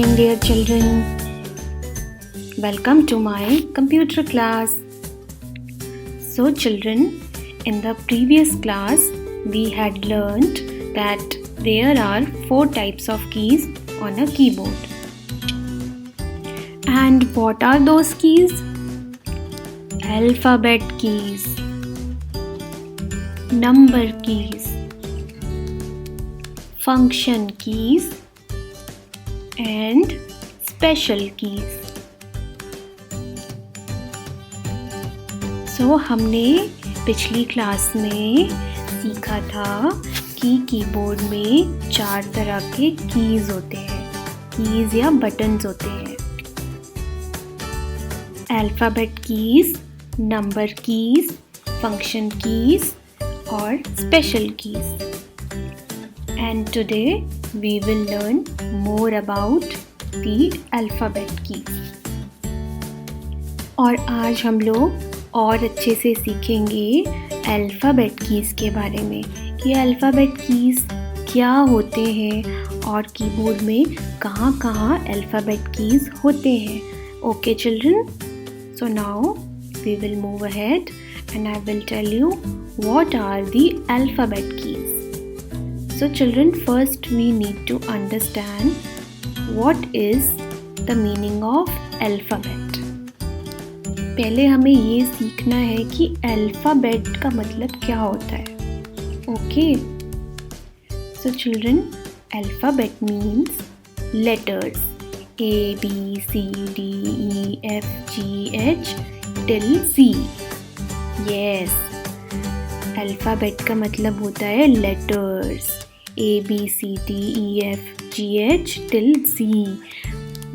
morning, dear children. Welcome to my computer class. So, children, in the previous class, we had learnt that there are 4 types of keys on a keyboard. And what are those keys? Alphabet keys, number keys, function keys, and special keys. So हमने पिछली class में सीखा था कि keyboard में 4 तरह के keys होते हैं, कीज या बटन्स होते हैं। Alphabet keys, number keys, function keys और special keys. And today we will learn more about the alphabet keys. और आज हम लोग और अच्छे से सीखेंगे अल्फ़ाबेट कीज़ के बारे में कि अल्फ़ाबेट कीज़ क्या होते हैं और कीबोर्ड में कहाँ कहाँ अल्फ़ाबेट कीज़ होते हैं। Okay children, so now we will move ahead and I will tell you what are the alphabet keys. So children, first we need to understand what is the meaning of alphabet. पहले हमें ये सीखना है कि alphabet का मतलब क्या होता है। Okay? So children, alphabet means letters A, B, C, D, E, F, G, H till Z. Yes, alphabet का मतलब होता है letters A, B, C, D, E, F, G, H till Z.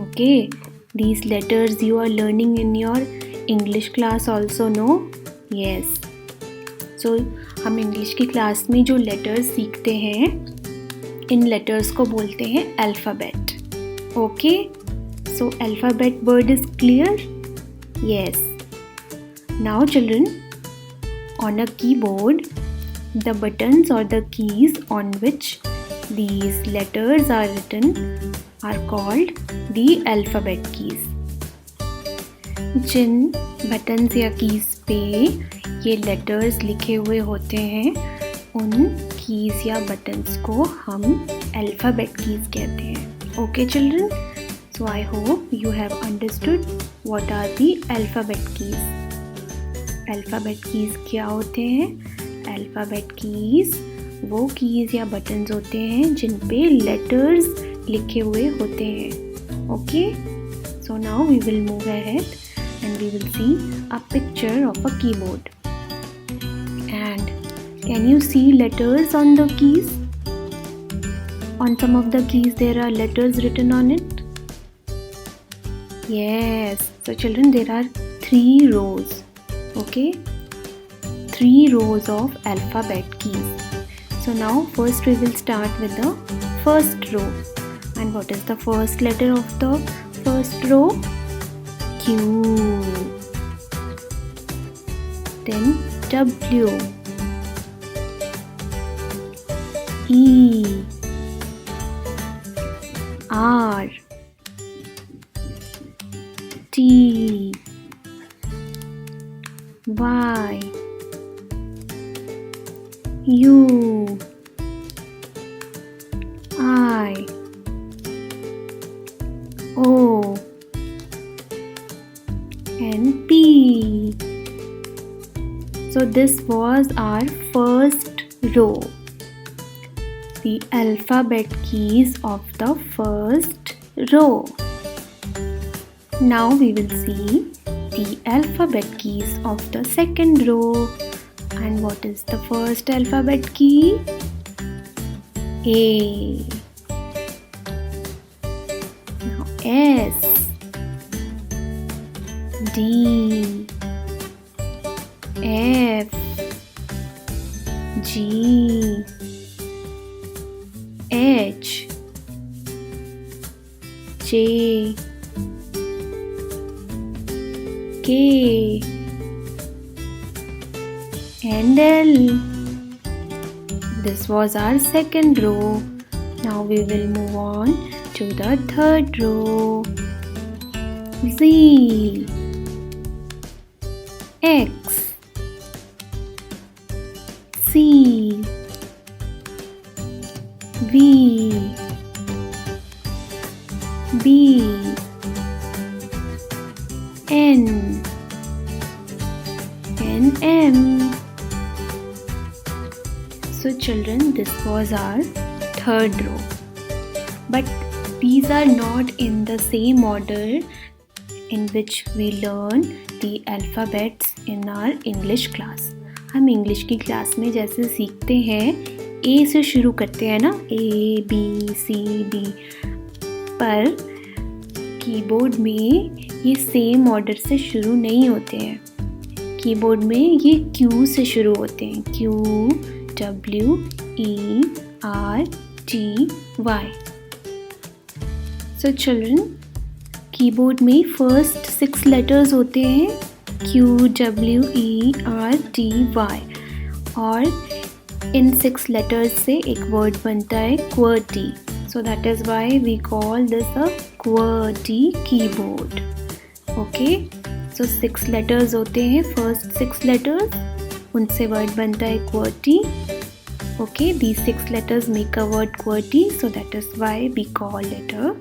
Okay, these letters you are learning in your English class also, no? Yes. So हम English की class में जो letters सीखते हैं, इन letters को बोलते हैं alphabet. Okay? So alphabet word is clear? Yes. Now children, on a keyboard, the buttons or the keys on which these letters are written are called the alphabet keys. जिन buttons या keys पे ये letters लिखे हुए होते हैं, उन keys या बटन्स को हम अल्फ़ाबेट कीज कहते हैं। Okay children, so I hope you have understood what are the alphabet keys. Alphabet keys क्या होते हैं? अल्फ़ाबेट कीज वो कीज या बटन्स होते हैं जिन पे लेटर्स लिखे हुए होते हैं। Okay, so now we will move ahead and we will see a picture of a keyboard. And can you see letters on the keys? On some of the keys there are letters written on it. Yes, so children, there are 3 rows. Okay, 3 rows of alphabet keys. So now first we will start with the first row. And what is the first letter of the first row? Q. Then W, E, R, T, Y, U, I, O, and P. So this was our first row, the alphabet keys of the first row. Now we will see the alphabet keys of the second row. And what is the first alphabet key? A. Now S, D, F, G, H, J, K, and L. This was our second row. Now we will move on to the third row. Z, X, C, V, B, N, M. So children, this was our third row. But these are not in the same order in which we learn the alphabets in our English class. हम English की class में जैसे सीखते हैं A से शुरू करते हैं ना, A, B, C, D, पर कीबोर्ड में ये सेम ऑर्डर से शुरू नहीं होते हैं. कीबोर्ड में ये Q से शुरू होते हैं. Q, W, E, R, T, Y. So children, keyboard में फर्स्ट 6 लेटर्स होते हैं Q, W, E, R, T, Y. और इन 6 लेटर्स से एक वर्ड बनता है QWERTY. So that is why we call this a QWERTY keyboard. Okay? So 6 letters होते हैं, फर्स्ट 6 लेटर्स, उनसे वर्ड बनता है QWERTY. Okay, these 6 letters make a word QWERTY, so that is why we call it a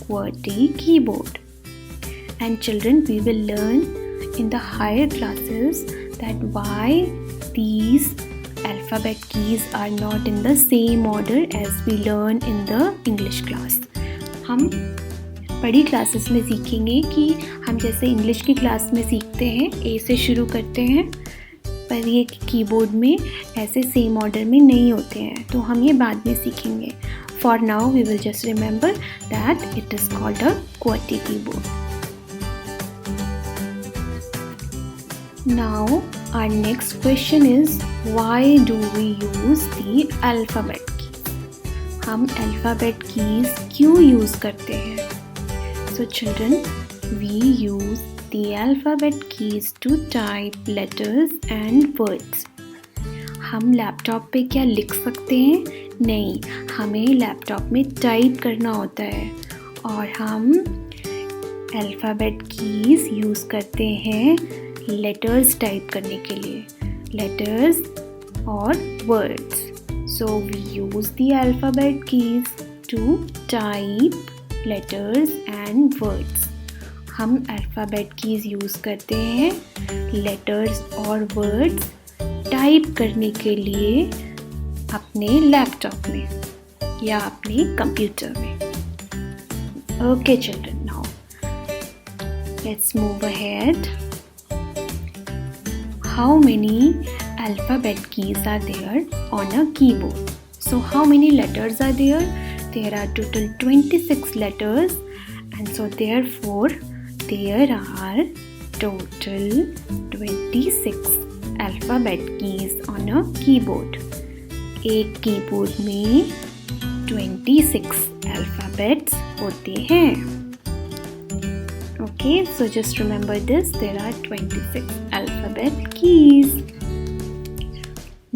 QWERTY keyboard. And children, we will learn in the higher classes that why these alphabet keys are not in the same order as we learn in the English class. हम बड़ी classes में सीखेंगे कि हम जैसे English की class में सीखते हैं A से शुरू करते हैं, पर ये कीबोर्ड में ऐसे सेम ऑर्डर में नहीं होते हैं, तो हम ये बाद में सीखेंगे. For now, we will just remember that it is called a QWERTY keyboard. Now, our next question is, why do we use the alphabet keys? हम alphabet keys क्यों use करते हैं? So children, we use the alphabet keys to type letters and words. हम laptop पे क्या लिख सकते हैं? नहीं, हमें लैपटॉप में टाइप करना होता है और हम अल्फ़ाबेट कीज़ यूज़ करते हैं लेटर्स टाइप करने के लिए, लेटर्स और words. So we use the alphabet keys to type letters and words. हम अल्फ़ाबेट कीज़ यूज़ करते हैं लेटर्स और वर्ड्स टाइप करने के लिए अपने लैपटॉप में या अपने कंप्यूटर में. Okay children, now let's move ahead. How many alphabet keys are there on a keyboard? So how many letters are there? There are total 26 letters, and so therefore there are total 26 alphabet keys on a keyboard. एक keyboard में 26 alphabets होते हैं. Okay, so just remember this, there are 26 alphabet keys.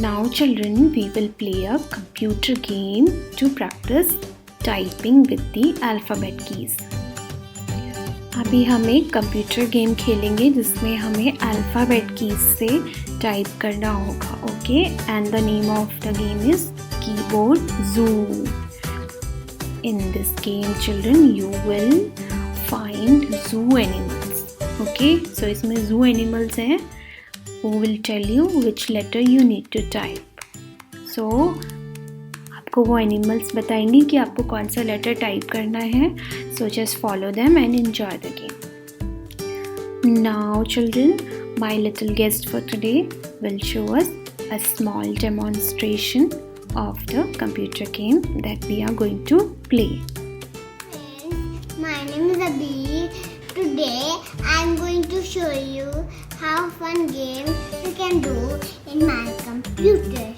Now children, we will play a computer game to practice typing with the alphabet keys. अभी हम एक computer game खेलेंगे जिसमें हमें अल्फ़ाबेट कीज से टाइप करना होगा. Okay, and the name of the game is keyboard zoo. In this game children you will find zoo animals. Okay, so इसमें ज़ू एनिमल्स हैं. who will tell you which letter you need to type. So आपको वो animals बताएंगे कि आपको कौन सा letter type करना है. So just follow them and enjoy the game. Now children, my little guest for today will show us a small demonstration of the computer game that we are going to play. My name is Abhi. Today I am going to show you how fun game you can do in my computer.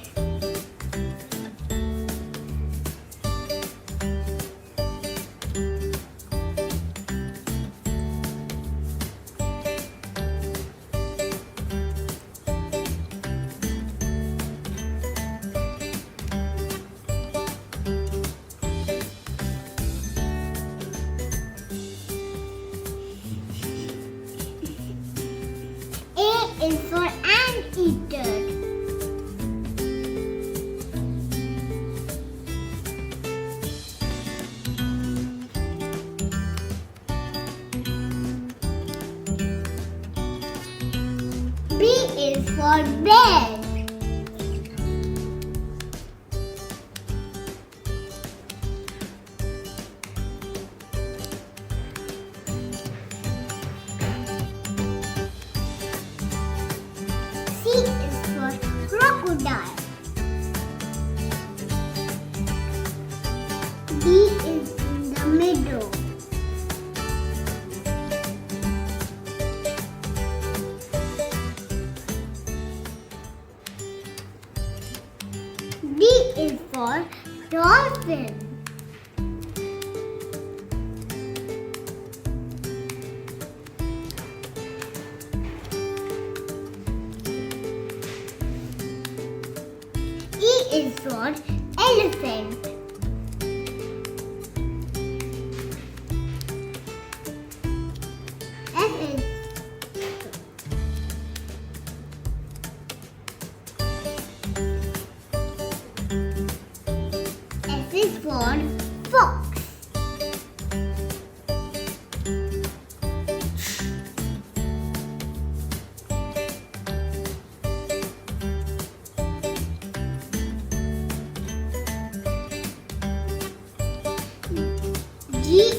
for bed. C is for crocodile. D is in the middle. D is for dolphin. E is for elephant. F is F is for fox. G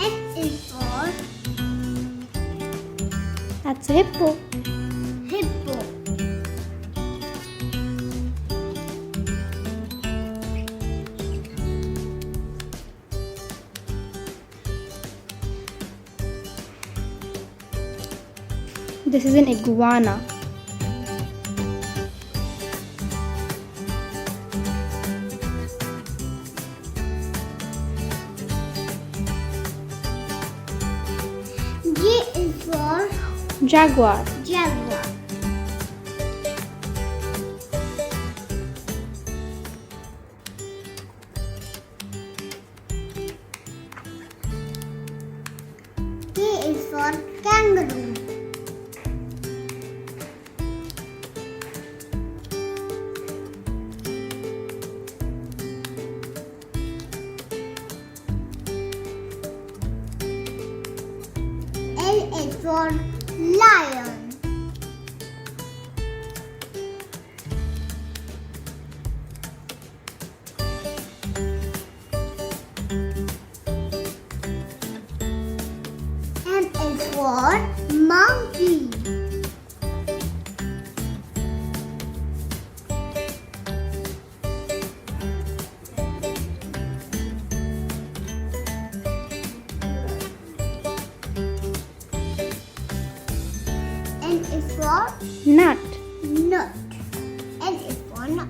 H is for That's a hippo. hippo. This is an iguana. G is for Jaguar. jaguar. K is for kangaroo. L is for lion. M is for monkey. N is for Nut. nut. N is for nut.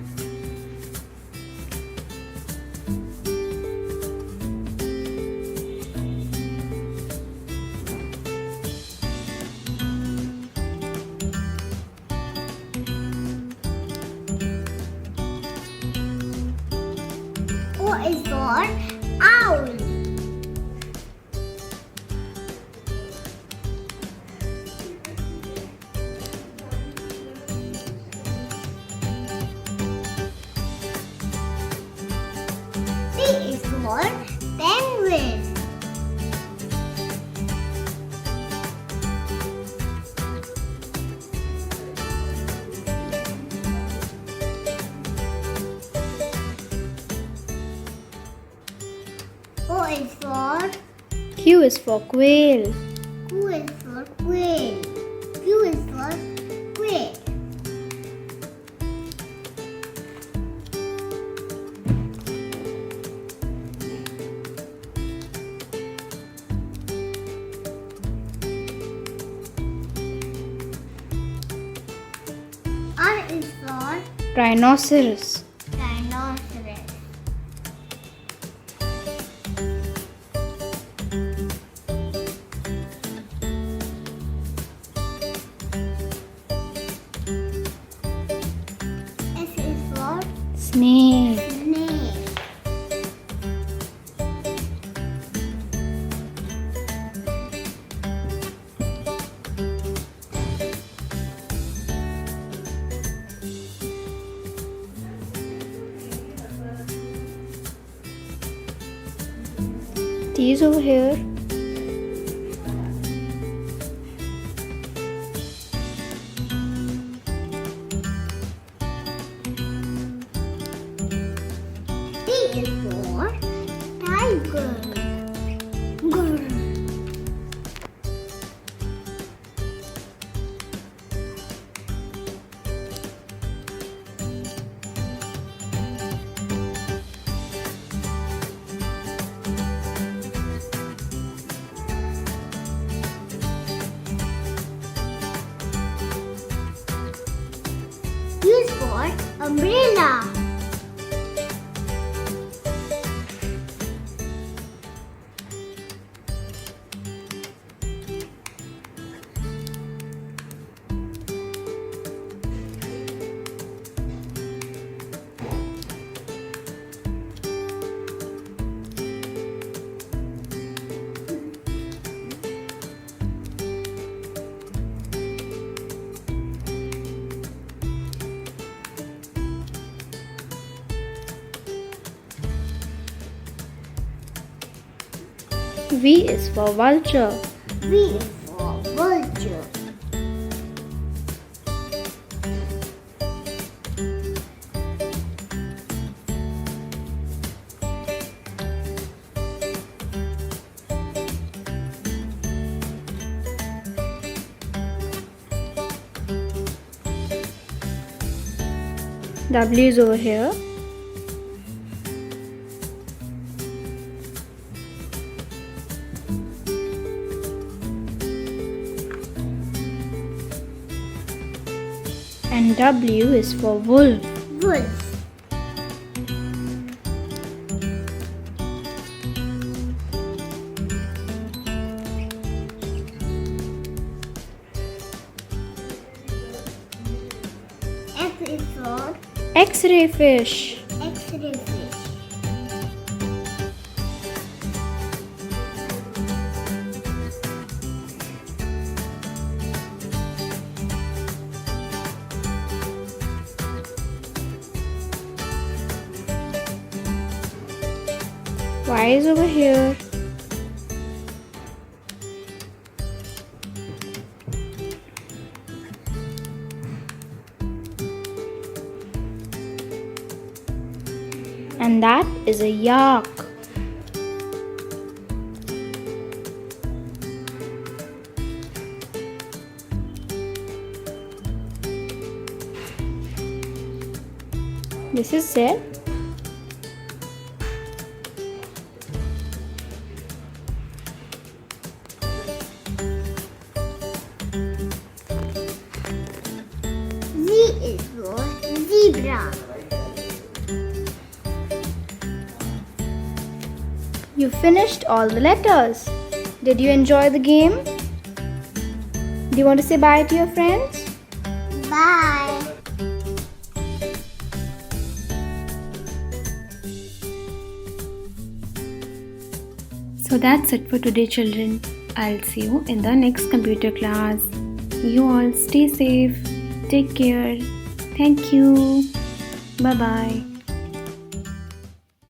O is for owl. P is for penguin. O is for Q is for quail. Q is for quail. Q is for quail. R is for Rhinoceros. rhinoceros. S is for Snake. snake. C is over here. T is for tiger. Grr. U is for umbrella. V is for vulture. V is for vulture. W is over here. And W is for wolf. Wolf. X is for X-ray fish. X-ray fish. Y is over here. And that is a yak. This is Z. Z is for zebra. You finished all the letters. Did you enjoy the game? Do you want to say bye to your friends? Bye. So that's it for today, children. I'll see you in the next computer class. You all stay safe. Take care. Thank you. Bye bye.